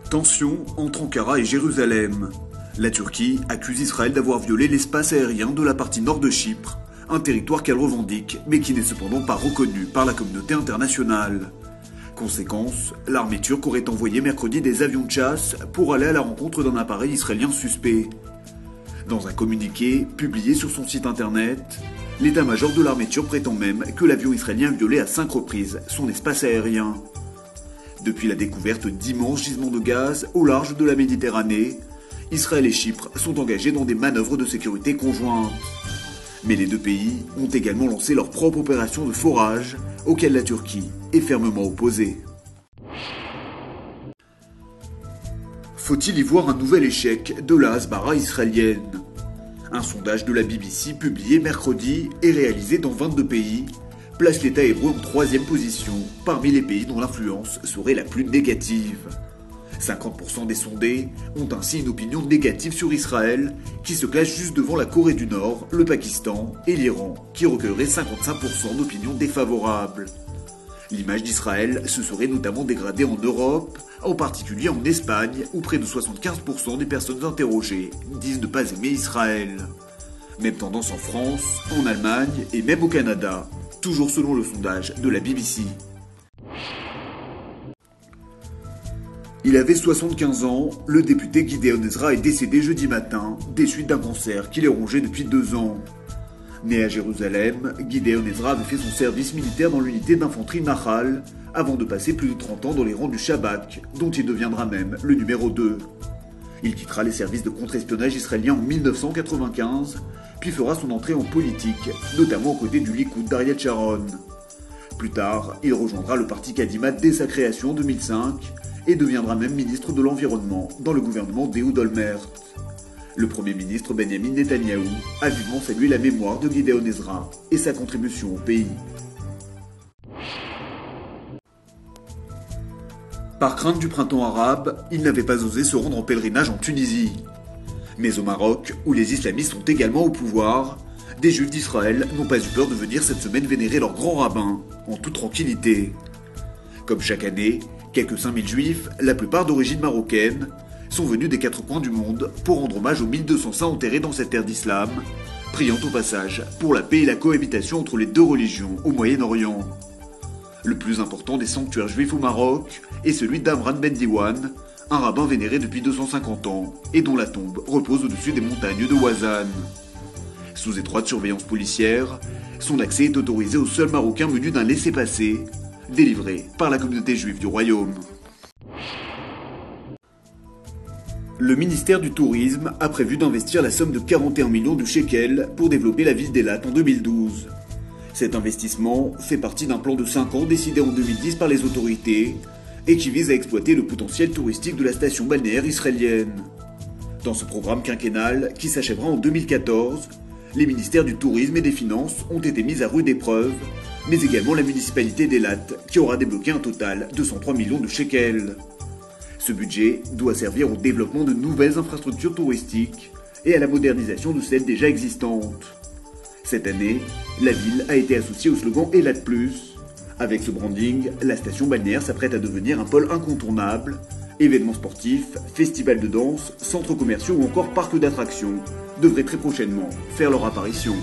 Tension entre Ankara et Jérusalem. La Turquie accuse Israël d'avoir violé l'espace aérien de la partie nord de Chypre, un territoire qu'elle revendique, mais qui n'est cependant pas reconnu par la communauté internationale. Conséquence, l'armée turque aurait envoyé mercredi des avions de chasse pour aller à la rencontre d'un appareil israélien suspect. Dans un communiqué publié sur son site internet, l'état-major de l'armée turque prétend même que l'avion israélien a violé à 5 reprises son espace aérien. Depuis la découverte d'immenses gisements de gaz au large de la Méditerranée, Israël et Chypre sont engagés dans des manœuvres de sécurité conjointes. Mais les deux pays ont également lancé leur propre opération de forage, auquel la Turquie est fermement opposée. Faut-il y voir un nouvel échec de la Hasbara israélienne? Un sondage de la BBC publié mercredi et réalisé dans 22 pays place l'État hébreu en 3e position parmi les pays dont l'influence serait la plus négative. 50% des sondés ont ainsi une opinion négative sur Israël, qui se classe juste devant la Corée du Nord, le Pakistan et l'Iran, qui recueilleraient 55% d'opinions défavorables. L'image d'Israël se serait notamment dégradée en Europe, en particulier en Espagne, où près de 75% des personnes interrogées disent ne pas aimer Israël. Même tendance en France, en Allemagne et même au Canada, toujours selon le sondage de la BBC. Il avait 75 ans, le député Gideon Ezra est décédé jeudi matin des suites d'un cancer qui les rongeait depuis 2 ans. Né à Jérusalem, Gideon Ezra avait fait son service militaire dans l'unité d'infanterie Nahal avant de passer plus de 30 ans dans les rangs du Shabak, dont il deviendra même le numéro 2. Il quittera les services de contre-espionnage israéliens en 1995, puis fera son entrée en politique, notamment aux côtés du Likoud d'Ariel Sharon. Plus tard, il rejoindra le parti Kadima dès sa création en 2005 et deviendra même ministre de l'Environnement dans le gouvernement d'Ehud Olmert. Le Premier ministre Benjamin Netanyahou a vivement salué la mémoire de Gideon Ezra et sa contribution au pays. Par crainte du printemps arabe, il n'avait pas osé se rendre en pèlerinage en Tunisie. Mais au Maroc, où les islamistes sont également au pouvoir, des juifs d'Israël n'ont pas eu peur de venir cette semaine vénérer leur grand rabbin, en toute tranquillité. Comme chaque année, quelques 5000 juifs, la plupart d'origine marocaine, sont venus des 4 coins du monde pour rendre hommage aux 1200 saints enterrés dans cette terre d'islam, priant au passage pour la paix et la cohabitation entre les deux religions au Moyen-Orient. Le plus important des sanctuaires juifs au Maroc est celui d'Amran Ben Diwan, un rabbin vénéré depuis 250 ans et dont la tombe repose au-dessus des montagnes de Ouazan. Sous étroite surveillance policière, son accès est autorisé aux seuls Marocains munus d'un laissez-passer, délivré par la communauté juive du royaume. Le ministère du Tourisme a prévu d'investir la somme de 41 millions de shekels pour développer la ville d'Eilat en 2012. Cet investissement fait partie d'un plan de 5 ans décidé en 2010 par les autorités et qui vise à exploiter le potentiel touristique de la station balnéaire israélienne. Dans ce programme quinquennal, qui s'achèvera en 2014, les ministères du Tourisme et des Finances ont été mis à rude épreuve, mais également la municipalité d'Eilat, qui aura débloqué un total de 103 millions de shekels. Ce budget doit servir au développement de nouvelles infrastructures touristiques et à la modernisation de celles déjà existantes. Cette année, la ville a été associée au slogan Eilat Plus. Avec ce branding, la station balnéaire s'apprête à devenir un pôle incontournable. Événements sportifs, festivals de danse, centres commerciaux ou encore parcs d'attractions devraient très prochainement faire leur apparition.